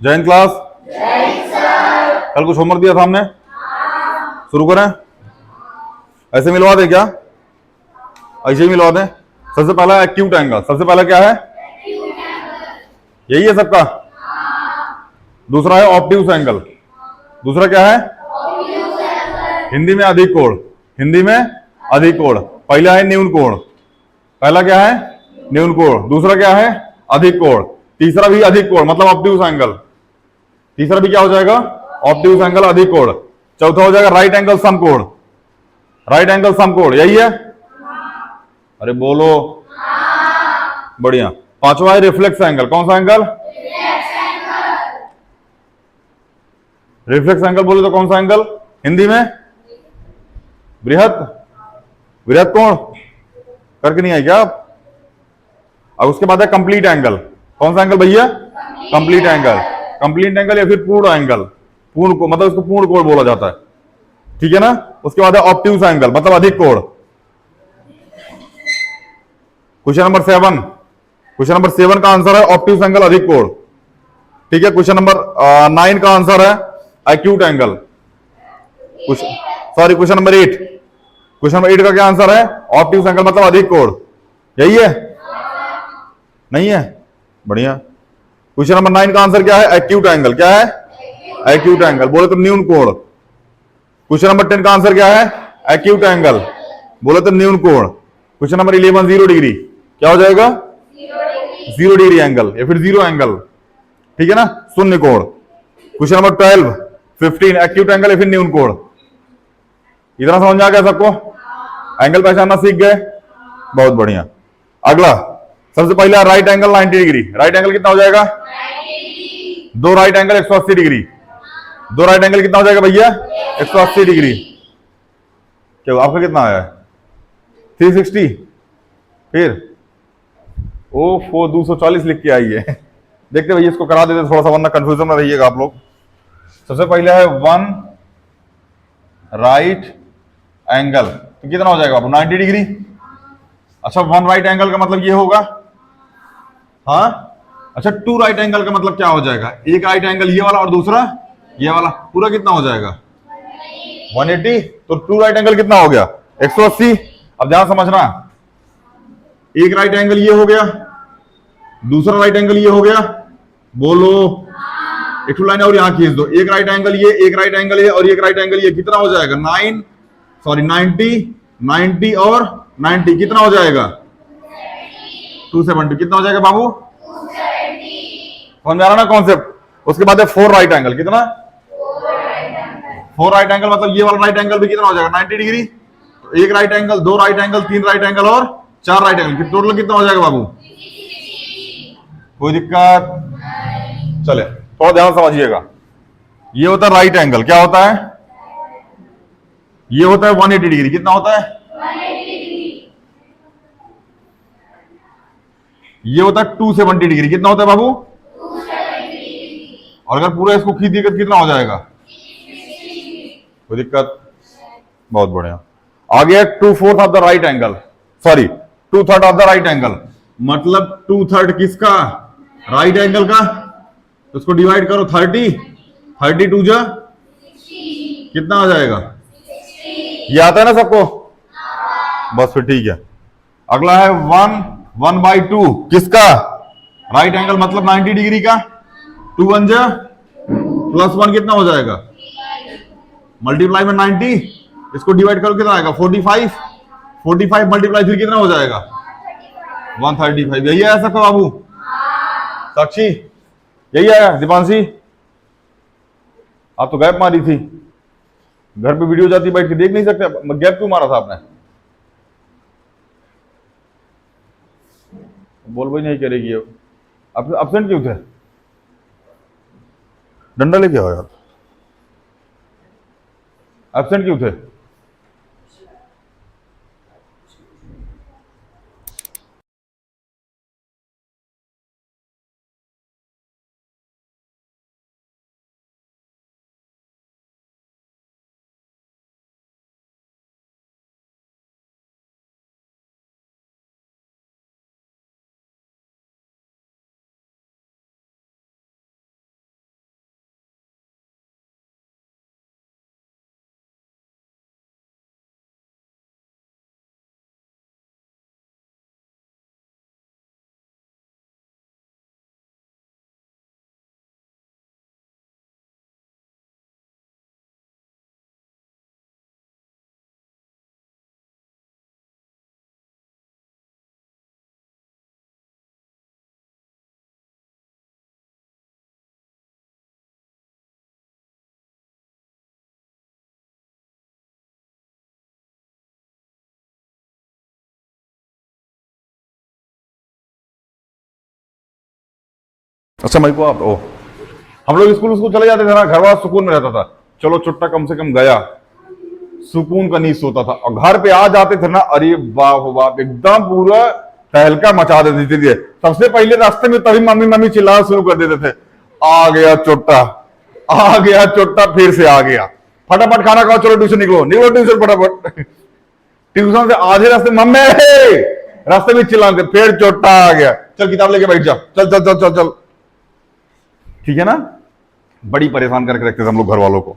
Jain class. कल कुछ homework दिया था हमने? शुरू करें? ऐसे मिलवा दें क्या? ऐसे ही मिलवा दें। सबसे पहला एक्यूट एंगल, सबसे पहला क्या है? यही है सबका। दूसरा है ऑब्ट्यूस एंगल। दूसरा क्या है? हिंदी में अधिक कोण। हिंदी में अधिक कोण। पहला है न्यून कोण। पहला क्या है? न्यून कोण। दूसरा क्या है? अधिक कोण। तीसरा भी अधिक कोण, मतलब ऑब्ट्यूस एंगल। तीसरा भी क्या हो जाएगा? ऑब्ट्यूस एंगल, अधिक कोण। चौथा हो जाएगा राइट एंगल समकोण। राइट एंगल समकोण, यही है। अरे बोलो। बढ़िया। पांचवा है रिफ्लेक्स एंगल। कौन सा एंगल? रिफ्लेक्स एंगल बोले तो कौन सा एंगल? हिंदी में बृहत। बृहत कोण करके नहीं है क्या आप? अब उसके बाद है कंप्लीट एंगल। कौन सा एंगल भैया? Complete angle. कंप्लीट एंगल या फिर पूर्ण एंगल। पूर्ण को मतलब उसको पूर्ण कोण बोला जाता है, ठीक है ना। उसके बाद है ऑब्ट्यूस एंगल, मतलब अधिक कोण। Question number 7। क्वेश्चन नंबर 7 का आंसर है ऑब्ट्यूस एंगल, अधिक कोण। ठीक है। क्वेश्चन नंबर 9 का आंसर है acute angle. Sorry, question number 8। Question number 8 का क्या आंसर है? ऑब्ट्यूस एंगल मतलब अधिक कोण। यही है? नहीं है? बढ़िया। क्वेश्चन नंबर 9 का आंसर क्या है? Acute angle. क्या है? एक्यूट एंगल बोले तो न्यून कोण। क्वेश्चन नंबर 10 का आंसर क्या है? एक्यूट एंगल बोले तो न्यून कोण। Question number 11 zero degree. क्या हो जाएगा? जीरो डिग्री एंगल या फिर जीरो एंगल, ठीक है ना, शून्य कोण। क्वेश्चन नंबर 12 15 एक्यूट एंगल या फिर न्यून कोण। इतना समझ में आ गया सबको? एंगल पहचानना सीख गए? बहुत बढ़िया। अगला, सबसे पहला right angle 90 degree. Right angle कितना हो जाएगा? दो राइट एंगल 180 डिग्री। दो राइट एंगल कितना हो जाएगा भैया? 180 डिग्री। क्या आपका कितना आया है? 360। फिर ओ 240 लिख के आई है। देखते भैया इसको करा देते थोड़ा सा, वरना कंफ्यूजन में रहिएगा आप लोग। सबसे पहले है वन राइट एंगल, तो कितना हो जाएगा आपको? 90 डिग्री। अच्छा, वन राइट एंगल का मतलब ये होगा, हाँ। अच्छा, टू राइट एंगल का मतलब क्या हो जाएगा? एक राइट एंगल ये वाला और दूसरा ये वाला, पूरा कितना हो जाएगा? 180। तो टू राइट एंगल कितना हो गया? 180। अब ध्यान समझना, एक राइट एंगल ये हो गया, दूसरा राइट एंगल ये हो गया। बोलो। एक टू लाइन और यहां खींच दो। एक राइट एंगल ये, एक राइट एंगल ये और एक राइट एंगल ये, कितना हो जाएगा? 90 90 और 90 कितना हो जाएगा? 270। कितना हो जाएगा बाबू? समझ में आ रहा ना कॉन्सेप्ट? उसके बाद है फोर राइट एंगल। कितना? फोर राइट एंगल मतलब ये वाला राइट एंगल भी कितना हो जाएगा? 90 डिग्री। तो एक राइट एंगल, दो राइट एंगल, तीन राइट एंगल और चार राइट एंगल, टोटल कितना हो जाएगा बाबू? कोई दिक्कत? चले, थोड़ा ध्यान समझिएगा। ये होता है राइट एंगल। क्या होता है? ये होता है 180 डिग्री। कितना होता है? ये होता है 270 डिग्री। कितना होता है बाबू? और अगर पूरा इसको खींच दिया कितना हो जाएगा? कोई दिक्कत? बहुत बढ़िया। आगे 2/4 of the right angle, sorry 2/3 of the right angle, मतलब 2/3 किसका? राइट एंगल का। तो उसको डिवाइड करो 30। 30 टू जा कितना आ जाएगा? ये आता है ना सबको? बस फिर ठीक है। अगला है 1/2 किसका? राइट एंगल मतलब 90 डिग्री का। 2 1 जा +1 कितना हो जाएगा? मल्टीप्लाई में 90, इसको डिवाइड करो कितना आएगा? 45। 45 मल्टीप्लाई फिर कितना हो जाएगा? 135। यही आया सबका बाबू? साक्षी यही आया? दीपांशी आप तो गैप मारी थी, घर पे वीडियो जाती बैठ के देख नहीं सकते? गैप क्यों मारा था आपने? बोल भाई नहीं करेगी। अब एब्सेंट क्यों थे? डंडा लेके आओ यार। एब्सेंट क्यों थे? अच्छा मई को आप ओ, हम लोग स्कूल चले जाते थे ना, घर वाला सुकून में रहता था, चलो चुट्टा कम से कम गया, सुकून का नींद सोता था। और घर पे आ जाते थे ना, अरे बाप बाप, एकदम पूरा तहलका मचा देती थी। सबसे पहले रास्ते में तभी मम्मी मम्मी चिल्लाना शुरू कर देते थे, आ गया चुट्टा, आ गया चुट्टा, फिर से आ गया, फटाफट खाना खाओ, चलो ट्यूशन निकलो, निकलो ट्यूशन फटाफट। ट्यूशन से आधे रास्ते मम्मी रास्ते में चिल्लाते, फिर चुट्टा आ गया, चल किताब लेके बैठ जा, चल चल चल चल चल। ठीक है ना, बड़ी परेशान करके रखते थे हम लोग घर वालों को।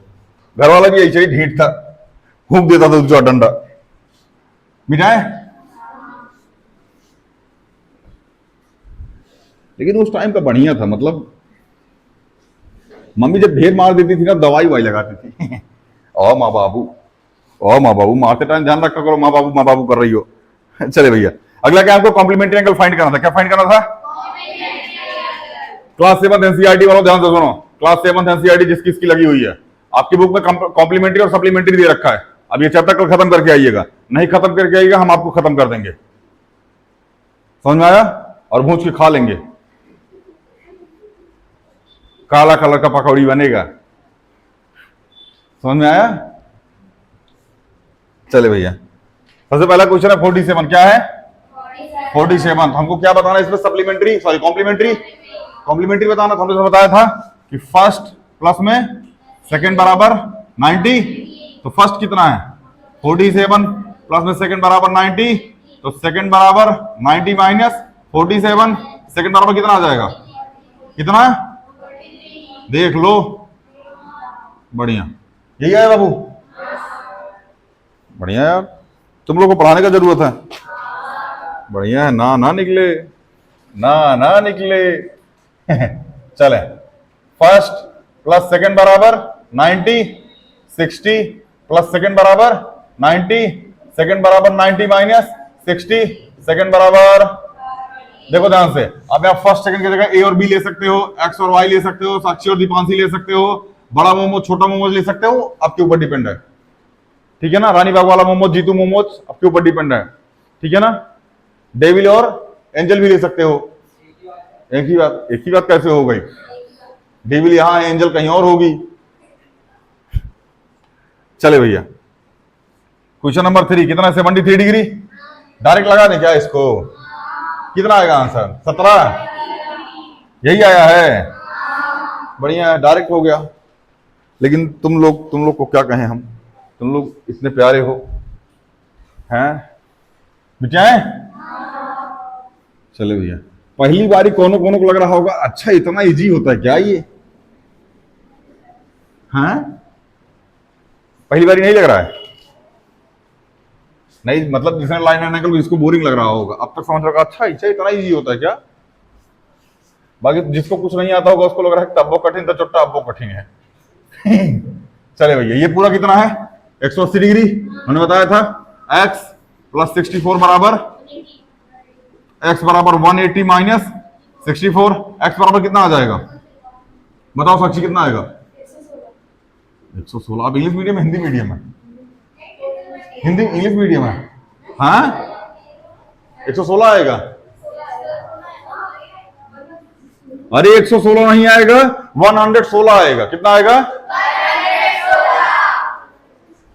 घर वाला भी ऐसे ही ढीठ था, फूंक देता था दूसरा डंडा। मिठाई, लेकिन उस टाइम का बढ़िया था, मतलब मम्मी जब ढेर मार देती थी ना, दवाई वाई लगाती थी। ओ माँ बाबू, ओ माँ बाबू, मारते टाइम ध्यान रखा करो, माँ बाबू कर रही हो। चले भैया, अगला क्या आपको कॉम्प्लीमेंट्री एंगल फाइंड करना था। क्या फाइंड करना था? क्लास 7 एनसीईआरटी वालों ध्यान से सुनो, क्लास 7 एनसीईआरटी जिसकी इसकी लगी हुई है, आपकी बुक में कॉम्प्लीमेंट्री और सप्लीमेंट्री दे रखा है। अब ये चैप्टर कल खत्म करके आइएगा, नहीं खत्म करके आइएगा हम आपको खत्म कर देंगे। समझ में आया? और भूज के खा लेंगे, काला कलर का पकौड़ी बनेगा। समझ में आया? चले भैया, सबसे पहला क्वेश्चन है 47। क्या है 47? हमको क्या बताना है इसमें? Supplementary, sorry complementary. कॉम्प्लीमेंट्री बताना, हमने बताया था कि फर्स्ट प्लस में सेकंड बराबर 90, तो फर्स्ट कितना है 47 प्लस में सेकंड बराबर 90, तो सेकंड बराबर 90 माइनस 47, सेकंड बराबर कितना आ जाएगा? कितना? देख लो, बढ़िया, यही है बाबू, बढ़िया यार, तुम लोग को पढ़ाने का जरूरत है, बढ़िया है। ना ना निकले, ना ना निकले। चले, फर्स्ट प्लस सेकंड बराबर 90, 60 प्लस सेकंड बराबर 90, सेकंड बराबर 90 माइनस 60, सेकंड बराबर, देखो ध्यान से, अब आप फर्स्ट सेकंड की जगह ए और बी ले सकते हो, एक्स और वाई ले सकते हो, साक्षी और दीपांशी ले सकते हो, बड़ा मोमोज छोटा मोमोज ले सकते हो, आपके ऊपर डिपेंड है। ठीक है ना, रानी बाग वाला मोमोज, जीतू मोमोज, आपके ऊपर डिपेंड है। ठीक है ना, डेविल और एंजल भी ले सकते हो। एक ही बात कैसे हो गई? डेविल यहां है, एंजल कहीं और होगी। चले भैया, क्वेश्चन नंबर 3 कितना है? 73 डिग्री। डायरेक्ट लगा दें क्या इसको? कितना आएगा आंसर? 17, यही आया है, बढ़िया है, डायरेक्ट हो गया। लेकिन तुम लोग को क्या कहें हम, तुम लोग इतने प्यारे हो हैं बिटिया। चले भैया, पहली बारी कोनो को लग रहा होगा अच्छा इतना इजी होता है क्या ये? हैं, पहली बारी नहीं लग रहा है? नहीं मतलब जिसने लाइन एंड एंगल इसको बोरिंग लग रहा होगा, अब तक समझ रहा अच्छा इतना इजी होता है क्या? बाकी जिसको कुछ नहीं आता होगा उसको लग रहा है तब वो कठिन था, चुट्टा अब वो कठिन है। चले भैया, ये पूरा कितना है? 180 डिग्री। मैंने बताया था x प्लस 64 बराबर, x बराबर 180 माइनस 64, x बराबर कितना आ जाएगा? बताओ साक्षी, कितना आएगा? 116। आप इंग्लिश मीडियम है हिंदी मीडियम है? हिंदी इंग्लिश मीडियम है? हाँ, 116 आएगा। अरे 116 नहीं आएगा, 116 आएगा। कितना आएगा? 116।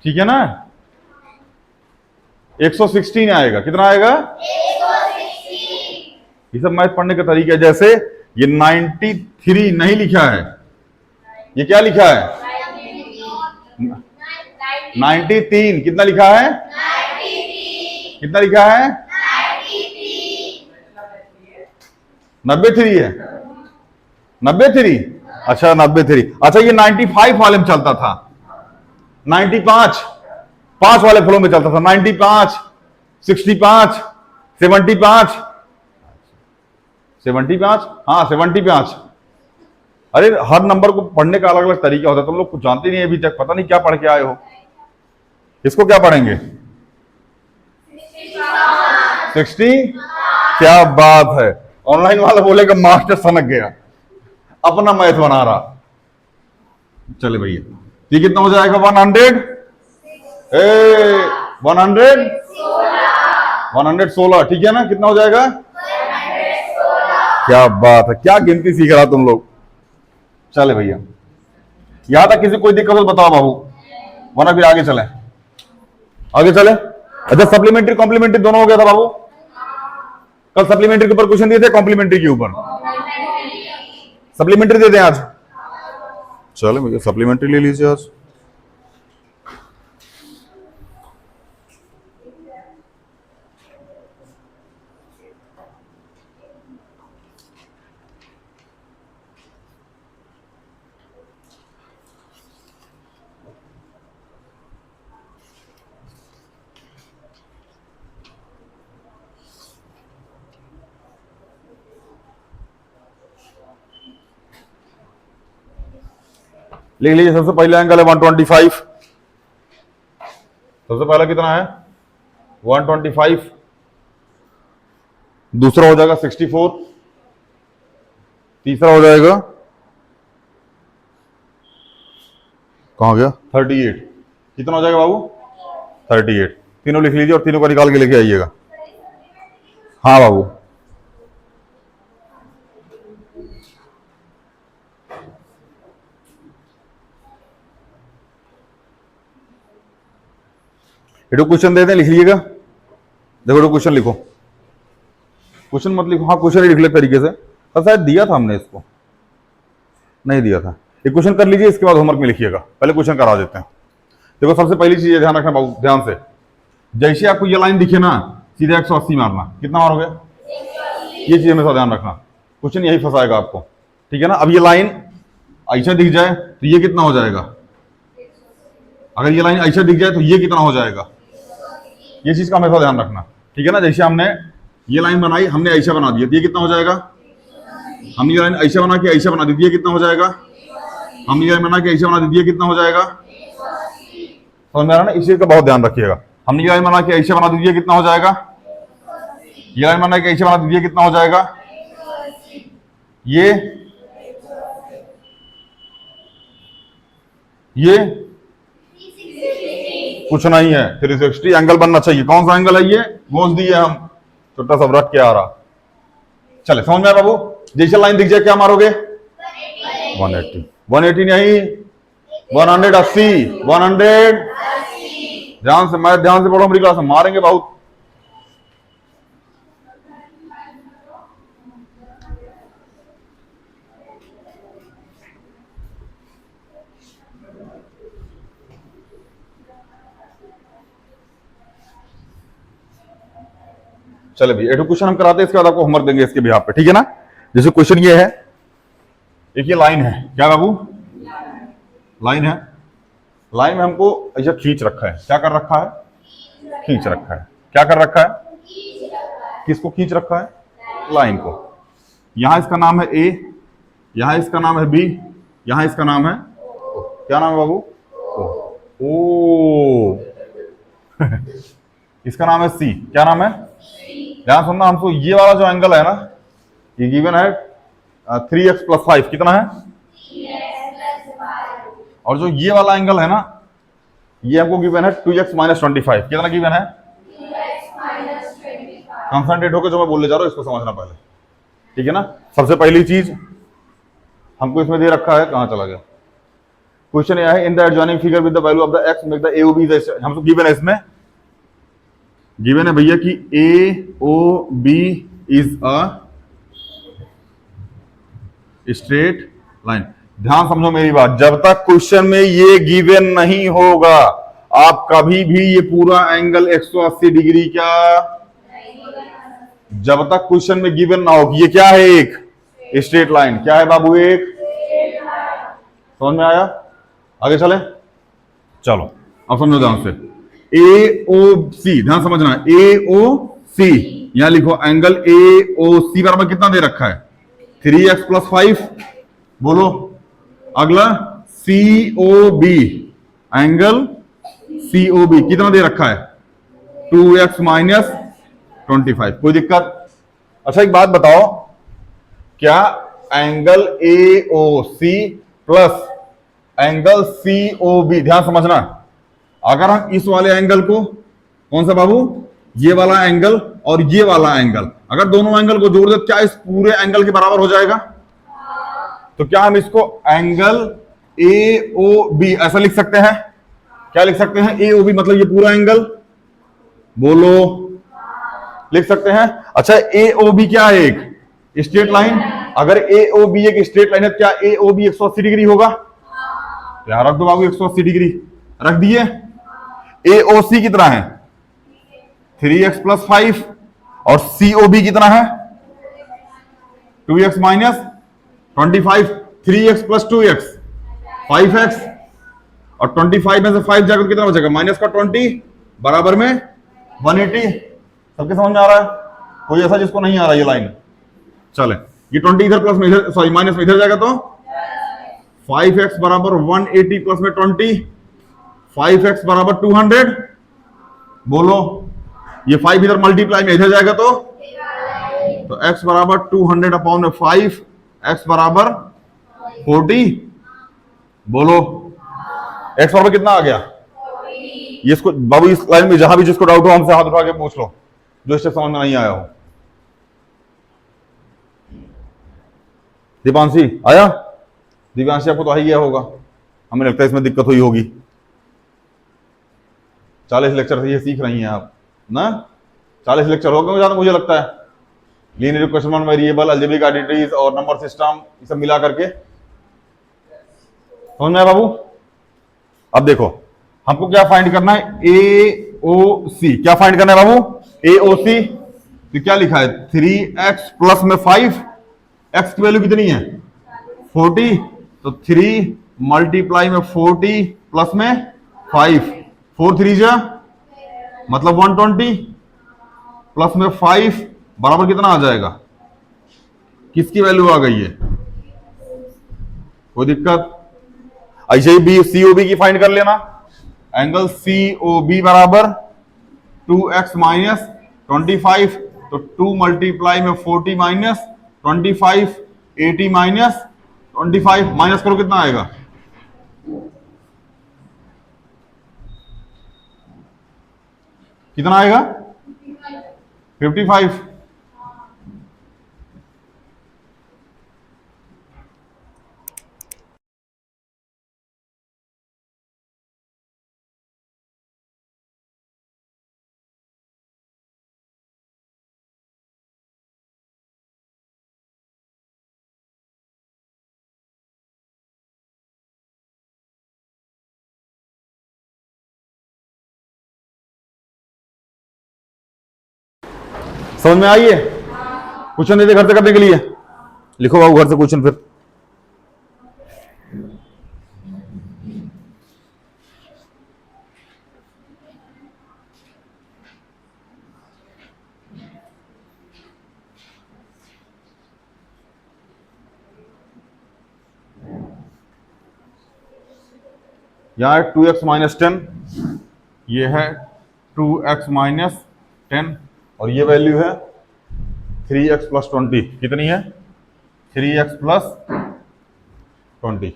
ठीक है ना, 116 आएगा। कितना आएगा? 116। ये सब मैथ पढ़ने का तरीका है। जैसे ये 93 नहीं लिखा है, ये क्या लिखा है? 93। कितना लिखा है? 93। कितना लिखा है? 93 है। 93, अच्छा 93। अच्छा ये 95 वाले में चलता था, 95 5 वाले फ्लो में चलता था, 95, 65, 75, 75, हाँ 75। अरे हर नंबर को पढ़ने का अलग अलग तरीका होता है, तुम लोग कुछ जानते नहीं अभी तक, पता नहीं क्या पढ़ के आए हो। इसको क्या पढ़ेंगे? 60। क्या बात है, ऑनलाइन वाला बोलेगा मास्टर सनक गया, अपना मैथ बना रहा। चले भैया, ये कितना हो जाएगा? 100 116। ठीक है ना, कितना हो जाएगा? क्या बात है, क्या गिनती सीख रहा तुम लोग। चले भैया, यहां तक किसी कोई दिक्कत हो तो बताओ बाबू, वरना फिर आगे चले। आगे चले। अच्छा, सप्लीमेंट्री कॉम्प्लीमेंट्री दोनों हो गया था बाबू। कल सप्लीमेंट्री के ऊपर क्वेश्चन दिए थे, कॉम्प्लीमेंट्री के ऊपर सप्लीमेंट्री दे दें आज। चलो भैया, सप्लीमेंट्री ले लीजिए आज। लिख लीजिए, सबसे पहला एंगल है 125। सबसे पहला कितना है 125। दूसरा हो जाएगा 64। तीसरा हो जाएगा, कहां गया, 38। कितना हो जाएगा बाबू 38। तीनों लिख लीजिए और तीनों को निकाल के लेके आइएगा। हाँ बाबू, ये क्वेश्चन दे दें, लिख लीजिएगा। देखो क्वेश्चन लिखो, क्वेश्चन मत लिखो, हाँ क्वेश्चन ही लिख ले तरीके से। तो शायद दिया था हमने, इसको नहीं दिया था। ये क्वेश्चन कर लीजिए, इसके बाद होमवर्क में लिखिएगा। पहले क्वेश्चन करा देते हैं। देखो सबसे पहली चीज ये ध्यान रखना बाबू, ध्यान से। जैसे आपको ये लाइन दिखे ना, सीधे 180 मारना। कितना मारोगे, ये चीज हमेशा ध्यान रखना। क्वेश्चन यही फंसाएगा आपको, ठीक है ना। अब ये लाइन ऐसा दिख जाए तो ये कितना हो जाएगा, अगर ये लाइन ऐसा दिख जाए तो ये कितना हो जाएगा, ये चीज का हमेशा ध्यान रखना, ठीक है ना। जैसे हमने ये लाइन बनाई, हमने ऐसा बना दिया तो ये कितना हो जाएगा। हमने ये लाइन ऐसा बना के ऐसा बना दी, ये कितना हो जाएगा। हमने ये लाइन बना के ऐसा बना दी, ये कितना हो जाएगा। समझ में आ रहा ना, इस चीज का बहुत ध्यान रखिएगा। हमने ये लाइन बना के ऐसा बना दी, ये कितना हो जाएगा। ये लाइन बना के ऐसा बना दी, ये कितना हो जाएगा। ये कुछ नहीं है, 360 एंगल बनना चाहिए। कौन सा एंगल है ये, गोंद दिए हम, छोटा सा रख के आ रहा। चले, समझ में आया बाबू। जैसे लाइन दिख जाए क्या मारोगे, 180। 180 नहीं, 180। 100। ध्यान से, मैं ध्यान से पढ़ो, हमारी क्लास में मारेंगे बहुत। चले भैया, एक क्वेश्चन हम कराते हैं, इसके बाद आपको होमवर्क देंगे इसके बिहाफ पे, ठीक है ना। जैसे क्वेश्चन ये है, एक ये लाइन है, क्या बाबू, लाइन है। लाइन में हमको ऐसा खींच रखा है, क्या कर रखा है, खींच रखा है। क्या कर रखा है, किसको खींच रखा है, लाइन को। यहां इसका नाम है ए, यहां इसका नाम है बी, यहां इसका नाम है ओ। क्या नाम है बाबू, ओ। इसका नाम है सी। क्या नाम है, ध्यान सुनना। हमको ये वाला जो एंगल है ना, ये गिवन है 3x + 5। कितना है, और जो ये वाला एंगल है ना, ये हमको गिवन है 2x - 25। कितना गिवन है, कंसंट्रेट होकर जो मैं बोलने जा रहा हूं इसको समझना पहले, ठीक है ना। सबसे पहली चीज हमको इसमें दे रखा है, कहां चला गया क्वेश्चन, यह है in the adjoining figure with the value of the x make the AOB। हमको गिवन है, इसमें गिवन है भैया कि AOB is a straight line. ध्यान समझो मेरी बात, जब तक क्वेश्चन में ये गिवन नहीं होगा, आप कभी भी ये पूरा एंगल 180 डिग्री क्या, जब तक क्वेश्चन में गिवन ना हो कि ये क्या है, एक स्ट्रेट लाइन। क्या है बाबू, एक। समझ में आया, आगे चले। चलो अब समझो ध्यान से, AOC, ध्यान समझना, AOC यहां लिखो, एंगल AOC बराबर कितना दे रखा है, 3x + 5। बोलो अगला, COB, एंगल COB कितना दे रखा है, 2x - 25। कोई दिक्कत। अच्छा एक बात बताओ, क्या angle AOC plus angle COB, ध्यान समझना, अगर हम इस वाले एंगल को, कौन सा बाबू, ये वाला एंगल, और ये वाला एंगल, अगर दोनों एंगल को जोड़ दे क्या इस पूरे एंगल के बराबर हो जाएगा? तो क्या हम इसको एंगल ए ओ बी ऐसा लिख सकते हैं? क्या लिख सकते हैं? ए ओ बी मतलब ये पूरा एंगल, बोलो, लिख सकते हैं। अच्छा, ए ओ बी क्या है? एक स्ट्रेट लाइन। अगर ए ओ बी एक स्ट्रेट लाइन है, क्या ए ओ बी 180 डिग्री होगा? तो यहां रख दो बाबू 180 डिग्री, रख दिए। ए ओ सी कितना है? 3x प्लस 5, और सी ओ बी कितना है? 2x minus 25। 3x plus 2x 5x, और 25 में से 5 जाकर तो कितना बचेगा? माइनस का 20 बराबर में 180। सबके समझ में आ रहा है? कोई ऐसा जिसको नहीं आ रहा ये लाइन? चले, ये 20 इधर प्लस में इधर, सॉरी माइनस में इधर जाएगा तो 5x बराबर 180 प्लस में 20, 5x बराबर 200। बोलो, ये 5 इधर मल्टीप्लाई में इधर जाएगा तो x बराबर 200 अपॉन में 5, x बराबर 40। बोलो, x बराबर कितना आ गया? ये इसको बाबू इस लाइन में जहां भी जिसको डाउट हो हमसे हाथ उठा के पूछ लो, जो स्टेप समझ में नहीं आया हो। दीपांशी आया? दिव्यांशी आपको तो आ ही गया होगा, हमें लगता है इसमें दिक्कत हुई होगी। 40 लेक्चर से ये सीख रही हैं आप ना? 40 लेक्चर हो गए मुझे लगता है। Linear equation, variable, algebraic identities और नंबर सिस्टम, ये सब मिला करके समझ में आया बाबू? अब देखो हमको क्या फाइंड करना है? ए ओ सी। क्या फाइंड करना है बाबू? ए ओ सी। तो क्या लिखा है? 3x प्लस में 5, x की वैल्यू कितनी है? 40, तो 3 मल्टीप्लाई में 40 प्लस में 5, 4 3 जा मतलब 120 प्लस में 5 बराबर कितना आ जाएगा? किसकी वैल्यू आ गई है? कोई दिक्कत? ऐसे ही बी सी ओ बी की फाइंड कर लेना। एंगल सी ओ बी बराबर 2x माइनस 25, तो 2 मल्टीप्लाई में 40 माइनस 25, 80 माइनस 25, माइनस करो कितना आएगा? कितना आएगा? 55। समझ में आई है? क्वेश्चन दे दे घर से करने के लिए, लिखो बाबू घर से क्वेश्चन फिर। यहां है 2x माइनस 10, ये है 2x माइनस 10, और ये वैल्यू है 3x प्लस 20। कितनी है? 3x plus 20।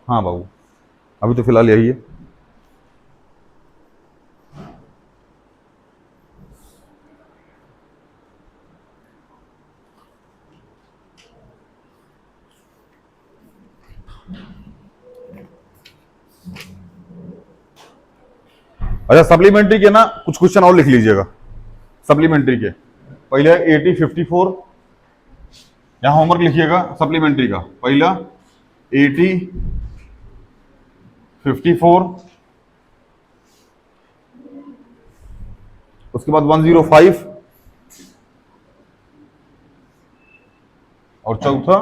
हाँ बाबू, अभी तो फिलहाल यही है। अच्छा, सप्लीमेंट्री के ना कुछ क्वेश्चन और लिख लीजिएगा। सप्लीमेंट्री के पहले 80 54, यहां होमवर्क लिखिएगा सप्लीमेंट्री का। पहला 80 54, उसके बाद 105, और चौथा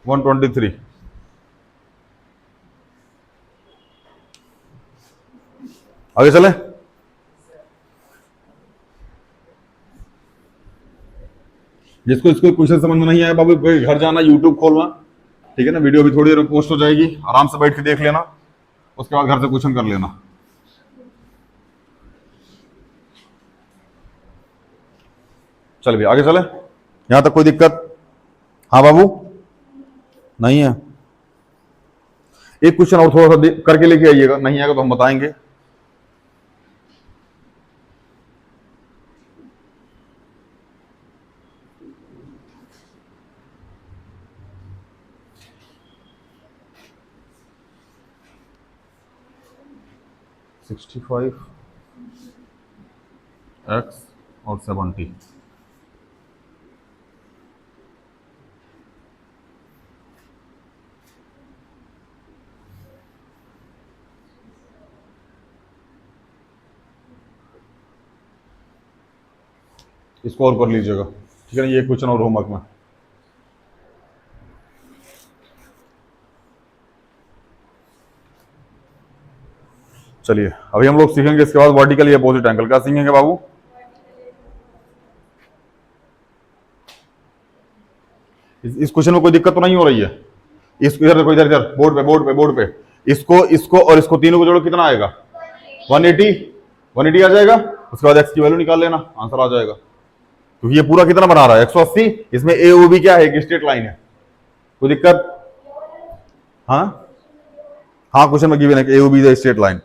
123। आगे चले। जिसको इसको क्वेश्चन समझ में नहीं आया बाबू, घर जाना, यूट्यूब खोलना, ठीक है ना? वीडियो भी थोड़ी देर में पोस्ट हो जाएगी, आराम से बैठ के देख लेना, उसके बाद घर से क्वेश्चन कर लेना। चल भी आगे चले। यहां तक कोई दिक्कत? हाँ बाबू, नहीं है? एक क्वेश्चन और थोड़ा सा करके लेके आइएगा, नहीं आएगा तो हम बताएंगे। 65 x और 70। इसको और कर लीजिएगा, ठीक है ना। ये क्वेश्चन और होमवर्क में। चलिए अभी हम लोग सीखेंगे इसके बाद वर्टिकली अपोजिट एंगल। क्या सीखेंगे बाबू? इस क्वेश्चन में कोई दिक्कत तो नहीं हो रही है? इसको इधर देखो, इधर इधर बोर्ड पे इसको इसको और इसको तीनों को जोड़ो, कितना आएगा? 180 आ जाएगा। उसके बाद एक्स की वैल्यू निकाल लेना, आंसर आ जाएगा। क्योंकि ये पूरा कितना बना रहा है? 180। इसमें ए ओ बी क्या है? एक स्ट्रेट लाइन है। कोई दिक्कत? हाँ हाँ, क्वेश्चन में गिवन है कि A O B is straight line.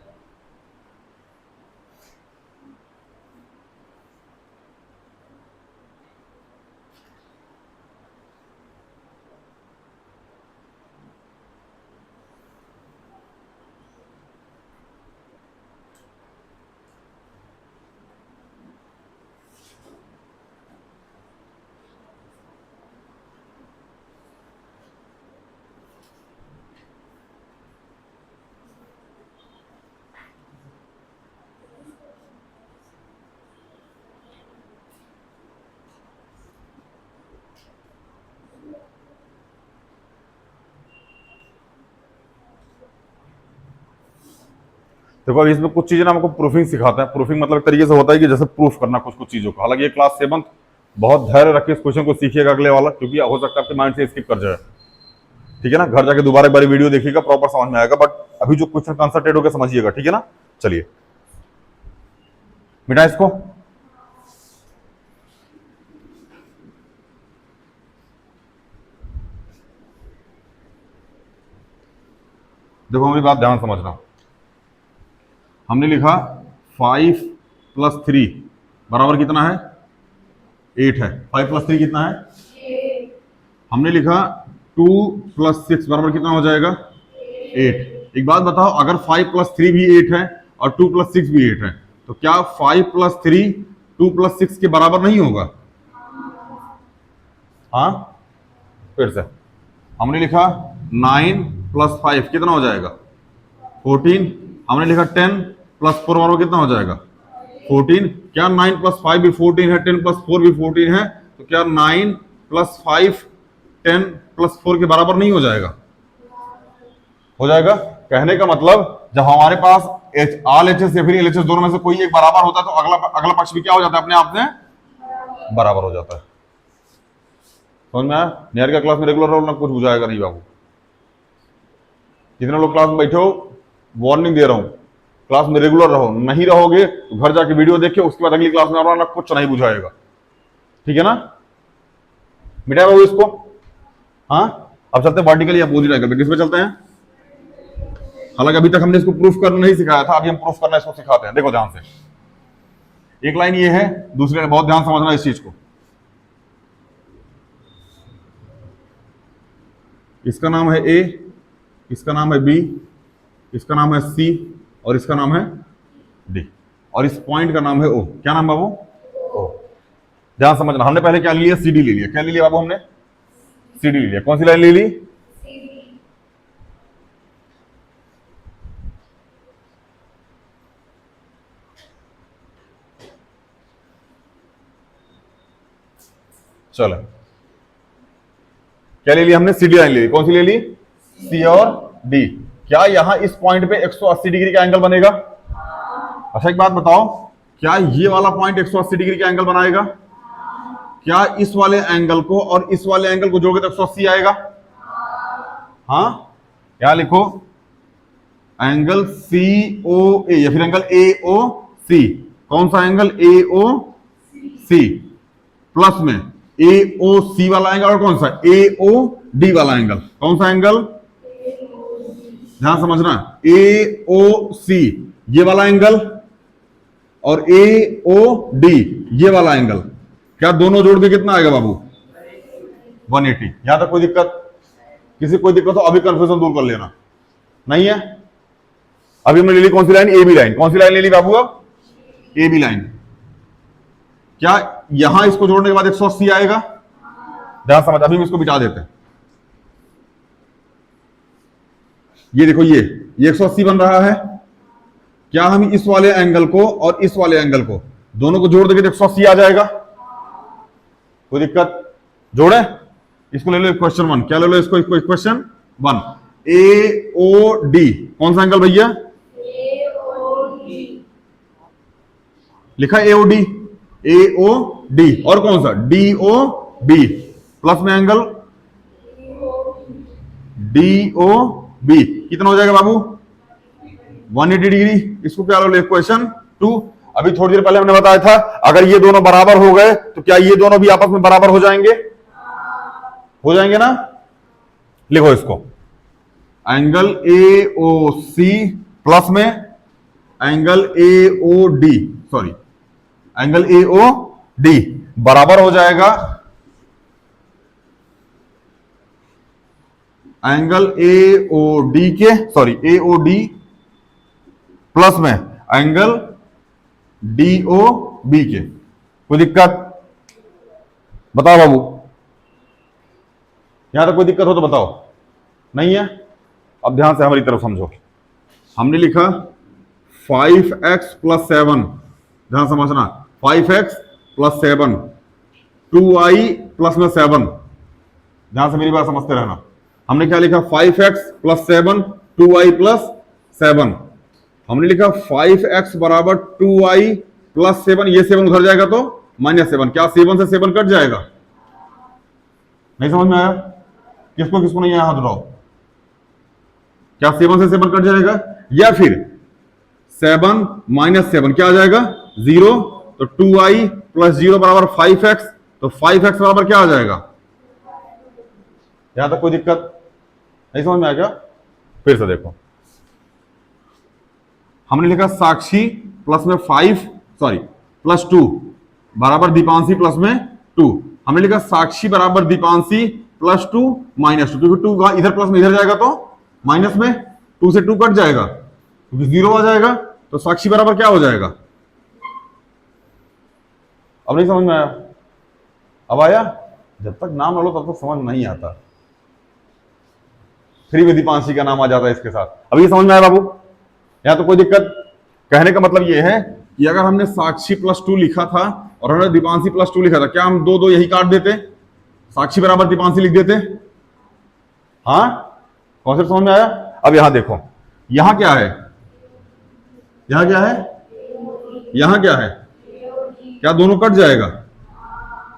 देखो अभी इसमें कुछ चीजें ना हमको प्रूफिंग सिखाते हैं। प्रूफिंग मतलब तरीके से होता है कि जैसे प्रूफ करना कुछ कुछ चीजों को। हालांकि ये क्लास 7 बहुत धैर्य रख के इस क्वेश्चन को सीखिएगा अगले वाला, क्योंकि हो सकता है आपके माइंड से स्किप कर जाए। ठीक है ना, घर जाके दोबारा एक बार वीडियो देखिएगा, प्रॉपर समझ में आएगा। बट अभी जो क्वेश्चन कंसंट्रेट होकर समझिएगा, ठीक है ना। चलिए मिटा इसको। देखो मेरी बात ध्यान समझना। हमने लिखा 5 + 3 बराबर कितना है? 8 है। 5 + 3 कितना है? हमने लिखा 2 + 6 बराबर कितना हो जाएगा? 8। एक बात बताओ, अगर 5 + 3 भी 8 है और 2 + 6 भी 8 है, तो क्या 5 + 3 2 + 6 के बराबर नहीं होगा? हाँ, फिर से हमने लिखा 9 + 5 कितना हो जाएगा? 14। हमने लिखा 10 + 4 बराबर कितना हो जाएगा? 14। क्या 9 + 5 भी 14 है, 10 + 4 भी 14 है? तो क्या 9 + 5 10 + 4 के बराबर नहीं हो जाएगा? हो जाएगा। कहने का मतलब जब हमारे पास ऑल एचएस या फिर एलएचएस दोनों में से कोई एक बराबर होता है, तो अगला अगला पक्ष भी क्या हो जाता है? अपने आप में बराबर हो जाता है। समझ में आया? नियर का क्लास में रेगुलर रहो ना, कुछ बुझाएगा नहीं बाबू। जितने लोग क्लास में बैठे हो, वार्निंग दे रहा हूं, क्लास में रेगुलर रहो। नहीं रहोगे तो घर जाके वीडियो देखिए, उसके बाद अगली क्लास में आना, कुछ नहीं बुझाएगा। ठीक है ना। मिटाया बाबू इसको। हाँ, अब चलते हैं वर्टिकली अपोजिट एंगल पे। किस पे चलते हैं? हालांकि अभी तक हमने इसको प्रूफ करना नहीं सिखाया था, अभी हम प्रूफ करना इसको सिखाते हैं। देखो ध्यान से, एक लाइन ये है, दूसरी लाइन, बहुत ध्यान समझना इस चीज को। इसका नाम है ए, इसका नाम है बी, इसका नाम है सी और इसका नाम है डी, और इस पॉइंट का नाम है ओ। क्या नाम बाबू? ओ। ध्यान समझना, हमने पहले क्या लिया? सी डी ले लिया। क्या ले लिया बाबू? हमने सी डी ले लिया। कौन सी लाइन ले ली? चलो, क्या ले लिया हमने? सी डी लाइन ले ली। कौन सी ले ली? सी और डी। क्या यहां इस पॉइंट पे 180 डिग्री का एंगल बनेगा? अच्छा एक बात बताओ, क्या ये वाला पॉइंट 180 डिग्री का एंगल बनाएगा? क्या इस वाले एंगल को और इस वाले एंगल को जोड़ोगे तो 180 आएगा? हाँ, क्या लिखो? एंगल सी ओ ए या फिर एंगल ए ओ सी। कौन सा angle? A O C. Plus में ए ओ सी वाला एंगल और कौन सा? ए ओ डी वाला एंगल। कौन सा एंगल? ध्यान समझना, ए ओ सी ये वाला एंगल और ए ओ डी ये वाला एंगल, क्या दोनों जोड़ के कितना आएगा बाबू? 180। यहां तक कोई दिक्कत? किसी कोई दिक्कत हो अभी कंफ्यूजन दूर कर लेना। नहीं है? अभी हमने ले ली कौन सी लाइन, ए बी लाइन। कौन सी लाइन ले ली बाबू अब, ए बी लाइन। क्या यहां इसको जोड़ने के बाद 180 आएगा, ध्यान समझ। अभी हम इसको मिटा देते हैं। ये देखो ये 180 बन रहा है। क्या हम इस वाले एंगल को और इस वाले एंगल को दोनों को जोड़ देंगे तो 180 आ जाएगा, कोई दिक्कत? जोड़े इसको, ले लो क्वेश्चन 1। क्या ले लो इसको, क्वेश्चन 1, ए ओ डी। कौन सा एंगल भैया, लिखा ए ओ डी, ए ओ डी। और कौन सा, डी ओ बी। प्लस में एंगल डी ओ बी। कितना हो जाएगा बाबू, 180 डिग्री। इसको क्या लो, क्वेश्चन 2। अभी थोड़ी देर पहले हमने बताया था अगर ये दोनों बराबर हो गए तो क्या ये दोनों भी आपस में बराबर हो जाएंगे, हो जाएंगे ना। लिखो इसको, angle A O C plus में angle A O D, sorry angle A O D बराबर हो जाएगा एंगल ए ओ डी के, sorry A O D plus में एंगल डी ओ बी के। कोई दिक्कत बताओ बाबू, यहां तक कोई दिक्कत हो तो बताओ, नहीं है? अब ध्यान से हमारी तरफ समझो। हमने लिखा 5x + 7, ध्यान समझना, 5x + 7, 2i + 7। ध्यान से मेरी बात समझते रहना। हमने क्या लिखा, 5x + 7, 2i + 7। हमने लिखा 5x बराबर 2i + 7, ये 7 उधर जाएगा तो -7। क्या 7 से 7 कट जाएगा? नहीं समझ में आया? किसको किसको नहीं आया हाथ उठाओ। क्या 7 से 7 कट जाएगा? या फिर 7 - 7 क्या आ जाएगा, 0। तो 2i + 0 बराबर 5x, तो 5x बराबर क्या आ जाएगा? यहां तक कोई दिक्कत नहीं समझ में आया क्या? फिर से देखो, हमने लिखा साक्षी प्लस में 5, सॉरी +2 बराबर दीपांशी प्लस में 2। हमने लिखा साक्षी बराबर दीपांशी +2 -2, क्योंकि 2 इधर प्लस में इधर जाएगा तो माइनस में, 2 से 2 कट जाएगा क्योंकि 0 आ जाएगा। तो साक्षी बराबर क्या हो जाएगा? अब नहीं समझ में आया? अब आया? जब तक नाम लो तब तक समझ नहीं आता। फ्री में दीपांशी का नाम आ जाता है इसके साथ। अब ये समझ में आया बाबू? यहां तो कोई दिक्कत? कहने का मतलब ये है कि अगर हमने साक्षी +2 लिखा था और हमने दीपांशी +2 लिखा था, क्या हम दो दो यही काट देते, साक्षी बराबर दीपांशी लिख देते? हाँ, कॉन्सेप्ट समझ में आया? अब यहां देखो, यहां क्या है, यहां क्या है, यहां क्या है, क्या दोनों कट जाएगा?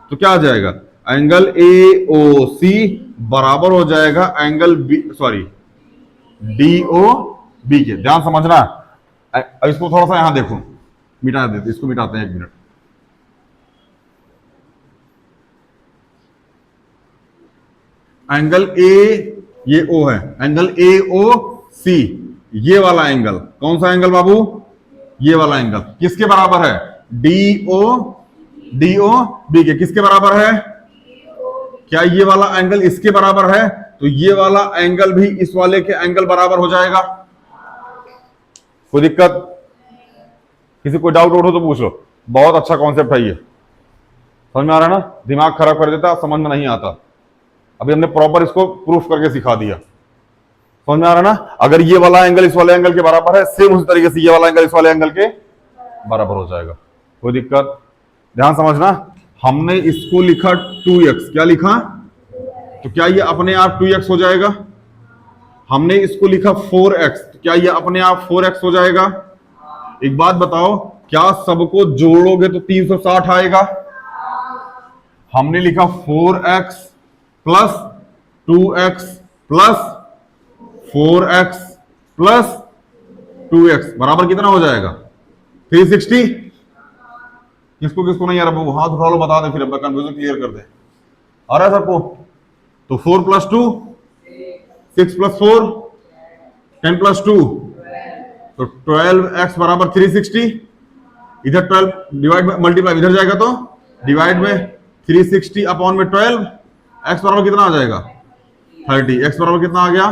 तो क्या आ जाएगा, एंगल ए ओ सी बराबर हो जाएगा angle B, sorry D O B के। ध्यान समझना। अब इसको थोड़ा सा यहां देखो, मिटा देते, इसको मिटाते हैं 1 मिनट। एंगल ए, ये ओ है, एंगल ए ओ सी, ये वाला एंगल कौन सा एंगल बाबू? ये वाला एंगल किसके बराबर है? डी ओ बी के। किसके बराबर है? क्या ये वाला एंगल इसके बराबर है? तो ये वाला एंगल भी इस वाले के एंगल बराबर हो जाएगा। कोई दिक्कत? किसी को डाउट हो तो पूछ लो। बहुत अच्छा कॉन्सेप्ट है ये, समझ में आ रहा है ना? दिमाग खराब कर देता, समझ में नहीं आता। अभी हमने प्रॉपर इसको प्रूफ करके सिखा दिया, समझ में आ रहा है ना? अगर ये वाला एंगल इस वाले एंगल के बराबर है, सेम उसी तरीके से ये वाला एंगल इस वाले एंगल के बराबर हो जाएगा। कोई दिक्कत? ध्यान समझना। हमने इसको लिखा 2x, क्या लिखा? तो क्या ये अपने आप 2x हो जाएगा? हमने इसको लिखा 4x, तो क्या ये अपने आप 4x हो जाएगा? एक बात बताओ, क्या सबको जोड़ोगे तो 360 आएगा? हमने लिखा 4x + 2x + 4x + 2x बराबर कितना हो जाएगा? 360। किसको किसको नहीं आ रहा वो हाथ उठा लो, बता दे, फिर अपना कंफ्यूजन क्लियर कर दे। आ रहा है सबको? तो 4 + 2 6 + 4 10 + 2, तो 12x बराबर 360। इधर 12 डिवाइड में मल्टीप्लाई इधर जाएगा तो डिवाइड में 360 अपॉन में 12, x बराबर कितना आ जाएगा? 30। x बराबर कितना आ गया?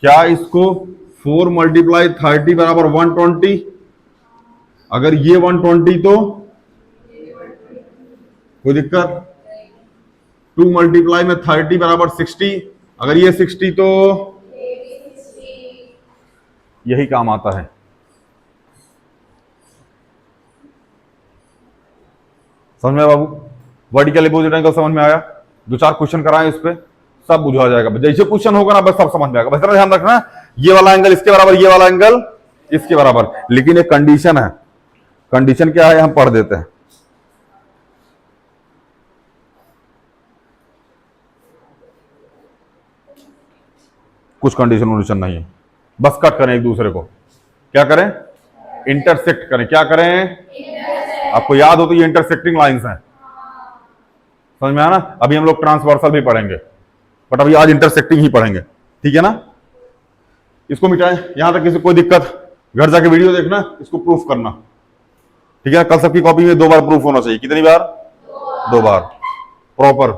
क्या इसको 4 मल्टीप्लाई 30 बराबर 120। अगर ये 120 तो कोई दिक्कत। 2 मल्टीप्लाई में 30 बराबर 60। अगर ये 60 तो यही काम आता है। समझ में आया बाबू? वर्टिकल अपोजिट एंगल समझ में आया? 2-4 क्वेश्चन कराएं इस पे, सब बुझा जाएगा। जैसे क्वेश्चन होगा ना बस सब समझ में आएगा। बस इतना ध्यान रखना, ये वाला एंगल इसके बराबर, ये वाला एंगल इसके बराबर। लेकिन एक कंडीशन है। कंडीशन क्या है हम पढ़ देते हैं। कुछ कंडीशन नहीं है, बस कट करें एक दूसरे को। क्या करें? इंटरसेक्ट करें। क्या करें? आपको याद हो तो ये इंटरसेक्टिंग लाइंस हैं। समझ में आया ना? अभी हम लोग ट्रांसवर्सल भी पढ़ेंगे, बट अभी आज इंटरसेक्टिंग ही पढ़ेंगे। ठीक है ना? इसको मिटाएं। यहां तक किसी कोई दिक्कत? घर जाके वीडियो देखना, इसको प्रूफ करना। ठीक है? कल सबकी कॉपी में 2 बार प्रूफ होना चाहिए। कितनी बार? 2 बार प्रॉपर।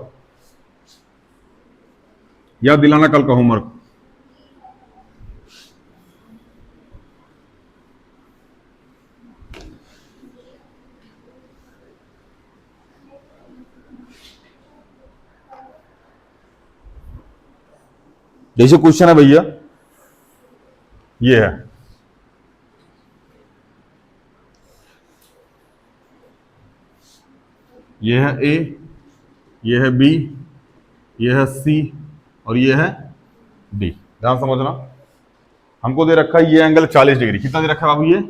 याद दिलाना कल का होमवर्क। जैसे क्वेश्चन है भैया, ये है, ये है ए, ये है बी, ये है सी और ये है डी। ध्यान समझना, हमको दे रखा है ये एंगल 40 डिग्री। कितना दे रखा है बाबू? ये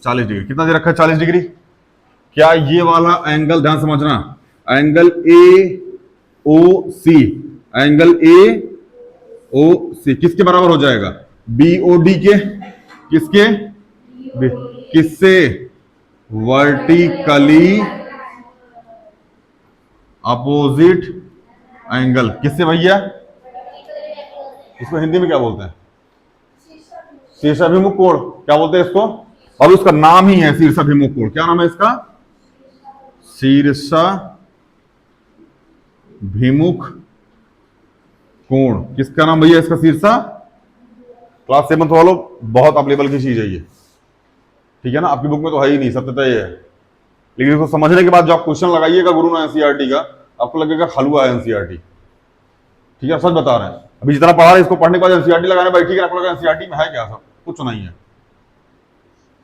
40 डिग्री। कितना दे रखा है? 40 डिग्री। क्या ये वाला एंगल, ध्यान समझना, angle A O C, angle A O सी किसके बराबर हो जाएगा? बी ओ डी के। किसके? किससे? Vertically opposite angle. किससे भैया? इसको हिंदी में क्या बोलते हैं? शीर्षाभिमुख कोण। क्या बोलते हैं इसको? और उसका नाम ही है शीर्षाभिमुख कोण। क्या नाम है इसका? शीर्षाभिमुख कोण। किसका नाम भैया इसका? शीर्षा। क्लास 7 वालों बहुत अप लेवल की चीज है ये। ठीक है ना? आपकी बुक में तो है ही नहीं, सत्यता ये है। लेकिन इसको समझने के बाद जो आप क्वेश्चन लगाइएगा गुरु ने एनसीईआरटी का, आपको लगेगा हलवा है एनसीईआरटी। ठीक है? सच बता रहे हैं। अभी जितना पढ़ा है इसको पढ़ने के बाद एनसीईआरटी लगाने बैठिएगा, आपको लगेगा एनसीईआरटी में है क्या? सब कुछ नहीं है।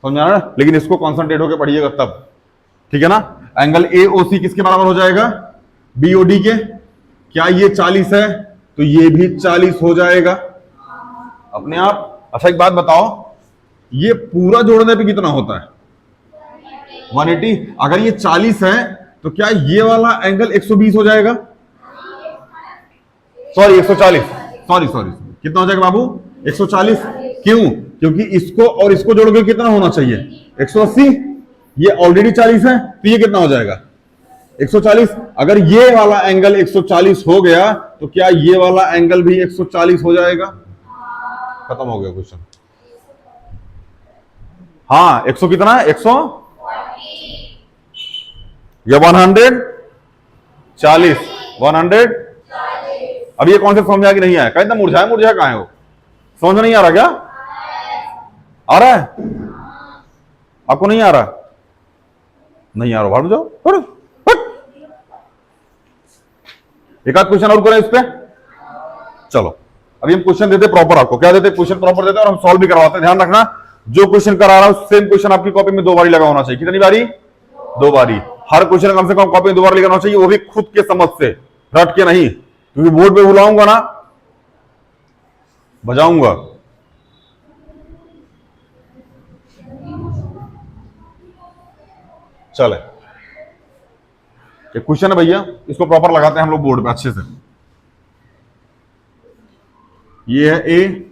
समझा ना? लेकिन इसको कॉन्सेंट्रेट होकर पढ़िएगा तब। ठीक है ना? एंगल ए ओ सी किसके बराबर हो जाएगा? बी ओ डी के। क्या ये 40 है? तो ये भी 40 हो जाएगा अपने आप। अच्छा एक बात बताओ, ये पूरा जोड़ने पे कितना होता है? 180। अगर ये 40 है तो क्या ये वाला एंगल 120 हो जाएगा? सॉरी 140। सॉरी कितना हो जाएगा बाबू? 140। क्यों? क्योंकि इसको और इसको जोड़ के कितना होना चाहिए? 180। ये ऑलरेडी 40 है तो ये कितना हो जाएगा? 140। अगर ये वाला एंगल 140 हो गया तो क्या ये वाला एंगल भी 140 हो जाएगा? खत्म हो गया क्वेश्चन। हाँ 100 कितना है? 100 या 140? 140। अब ये कॉन्सेप्ट समझ आया कि नहीं आया? इतना मुरझाया कहां है वो? समझ नहीं आ रहा क्या? आ रहा है? आपको नहीं आ रहा? नहीं आ रहा, भाड़ जाओ। एक आध क्वेश्चन और करें इस पे। चलो अभी हम क्वेश्चन देते प्रॉपर। आपको क्या देते? क्वेश्चन प्रॉपर देते और हम सॉल्व भी करवाते। ध्यान रखना, जो क्वेश्चन करा रहा हूं सेम क्वेश्चन आपकी कॉपी में 2 बारी लगा होना चाहिए। कितनी बारी? 2 बारी। हर क्वेश्चन कम से कम कॉपी में 2 बार लिखना चाहिए, वो भी खुद के समझ से, रट के नहीं। क्योंकि बोर्ड पे बुलाऊंगा ना, बजाऊंगा। चले एक क्वेश्चन है भैया, इसको प्रॉपर लगाते हैं हम लोग बोर्ड पे अच्छे से। ये है ए,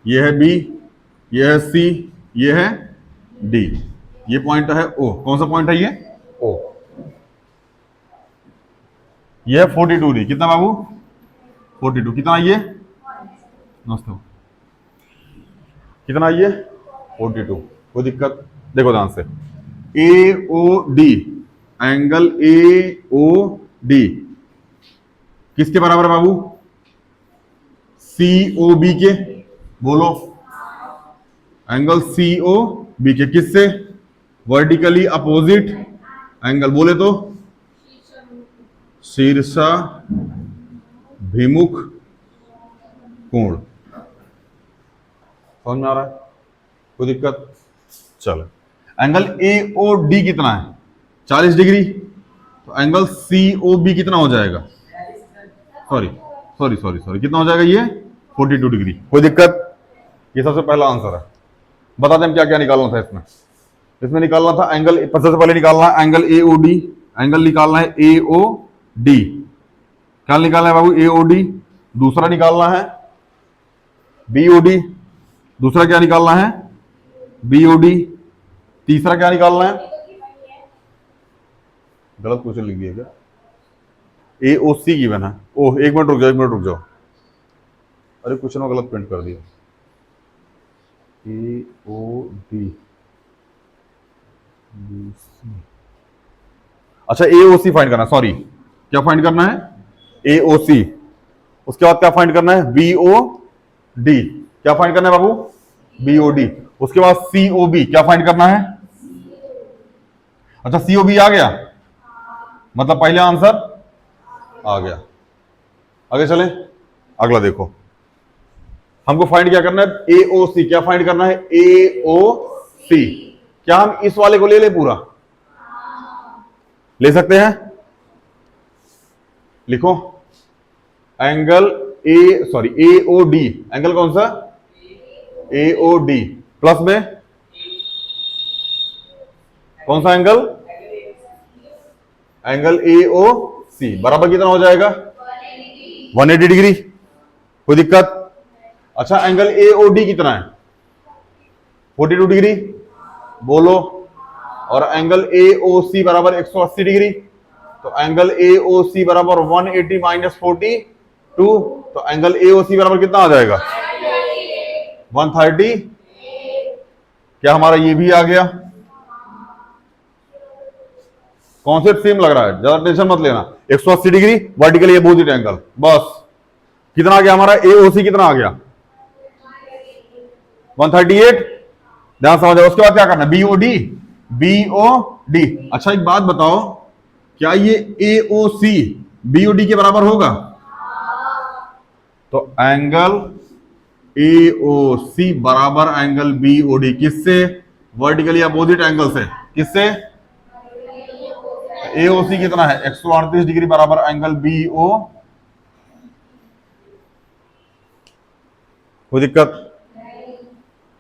ये है बी, ये है सी, ये है डी। ये पॉइंट है ओ। कौन सा पॉइंट है ये? ओ। ये है 42 डी। कितना बाबू? 42। कितना ये? नमस्ते। कितना ये? 42। कोई दिक्कत? देखो ध्यान से, A O D, angle A O D किसके बराबर है बाबू? सी ओ बी के। बोलो एंगल सी ओ बी के किससे? वर्टिकली अपोजिट एंगल, बोले तो शीर्षाभिमुख कोण। समझ में आ रहा है? कोई दिक्कत? चलो, एंगल ए ओ डी कितना है? 40 डिग्री। तो एंगल सी ओ बी कितना हो जाएगा? सॉरी सॉरी सॉरी सॉरी, कितना हो जाएगा ये? 42 डिग्री। कोई दिक्कत? ये सबसे पहला आंसर है। बता दें क्या क्या निकालना था इसमें। इसमें निकालना था एंगल, सबसे पहले निकालना है angle A O D. Angle निकालना है ए ओ डी। क्या निकालना है बाबू? ए ओ डी। दूसरा निकालना है बी ओ डी। दूसरा क्या निकालना है? B O D. तीसरा क्या निकालना है? गलत क्वेश्चन लिख दिया क्या? ए ओ सी गिवन है। ओह, एक मिनट रुक जाओ, एक मिनट रुक जाओ। अरे क्वेश्चन में गलत प्रिंट कर दिया। ए ओ डी, अच्छा ए ओ सी फाइंड करना है। सॉरी, क्या फाइंड करना है? ए ओ सी। उसके बाद क्या फाइंड करना है? B O D. क्या फाइंड करना है बाबू? B O D. उसके बाद सी ओ बी। क्या फाइंड करना है? अच्छा, सी ओ बी आ गया, मतलब पहले आंसर आ गया। आगे चले, अगला देखो। हमको फाइंड क्या करना है? ए ओ सी। क्या फाइंड करना है? ए ओ सी। क्या हम इस वाले को ले ले पूरा? ले सकते हैं। लिखो angle A O D. Angle कौन सा? ए ओ डी। प्लस में कौन सा एंगल? एंगल ए ओ सी बराबर कितना हो जाएगा? 180 डिग्री। कोई दिक्कत? अच्छा, एंगल ए ओ डी कितना है? 42 डिग्री, बोलो। और एंगल ए ओ सी बराबर 180 डिग्री। तो एंगल ए ओ सी बराबर 180 माइनस 42। तो एंगल ए ओ सी बराबर कितना आ जाएगा? 130। क्या हमारा ये भी आ गया? कॉन्सेप्ट सेम लग रहा है, ज्यादा टेंशन मत लेना। 180 डिग्री वर्टिकली अपोजिट एंगल, बस। कितना आ गया हमारा? ए ओ सी कितना आ गया? 138। ध्यान समझ। उसके बाद क्या करना है? B O D. B O D. अच्छा, एक बात बताओ, क्या ये ए O C B O D के बराबर होगा? तो एंगल ए ओ सी बराबर एंगल बी ओ डी किससे? वर्टिकली अपोजिट एंगल से। किससे? ए ओ सी कितना है? 138 डिग्री बराबर एंगल बी ओ। कोई दिक्कत?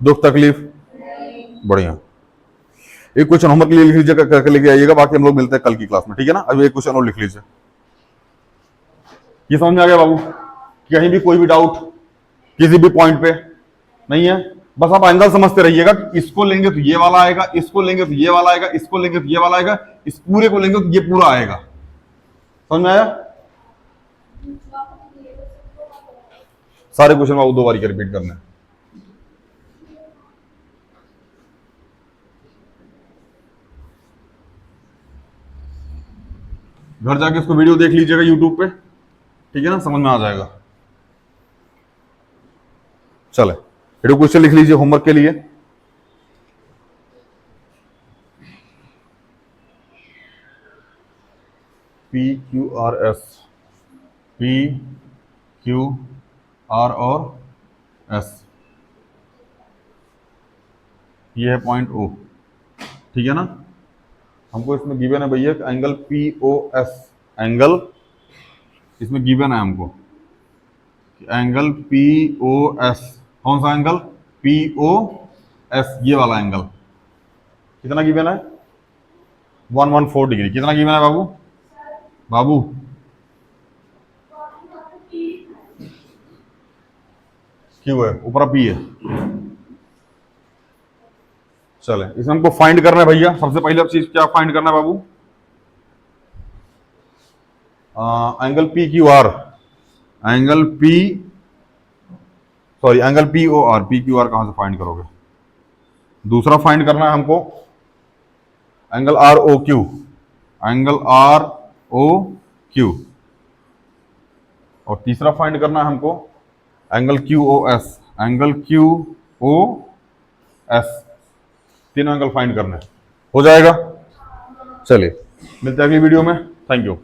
दुख तकलीफ? बढ़िया। एक क्वेश्चन होमवर्क के लिए लिख लीजिए, करके लेके आइएगा। बाकी हम लोग मिलते हैं कल की क्लास में, ठीक है ना? अभी एक क्वेश्चन और लिख लीजिए। ये समझ में आ गया बाबू? कहीं भी कोई भी डाउट किसी भी पॉइंट पे नहीं है? बस आप एंगल समझते रहिएगा। इसको लेंगे तो ये वाला आएगा, इसको लेंगे तो ये वाला आएगा, इसको लेंगे तो ये वाला आएगा, इस पूरे को लेंगे तो ये पूरा आएगा। समझ में आया? सारे क्वेश्चन बाबू 2 बार रिपीट करना है। घर जाके इसको वीडियो देख लीजिएगा यूट्यूब पे, ठीक है ना? समझ में आ जाएगा। चले, वीडियो क्वेश्चन लिख लीजिए होमवर्क के लिए। P Q R S, P Q are और एस, ये है पॉइंट ओ, ठीक है ना? हमको इसमें गिवन है भैया angle P O S. Angle इसमें गिवन है हमको एंगल पी ओ एस। कौन सा एंगल? पी ओ एस, ये वाला एंगल। कितना गिवन है? 114 डिग्री। कितना गिवन है बाबू? बाबू क्यू है, ऊपर पी है। चले, इसमें हमको फाइंड करना है भैया। सबसे पहले चीज क्या फाइंड करना है बाबू? Angle P Q R. Angle P sorry angle P O R. P Q R कहां से फाइंड करोगे? दूसरा फाइंड करना है हमको angle R O Q. Angle R O Q. और तीसरा फाइंड करना है हमको angle Q O S. Angle Q O S, तीनों एंगल फाइंड करना है। हो जाएगा। चलिए मिलते हैं अगली वीडियो में। Thank you.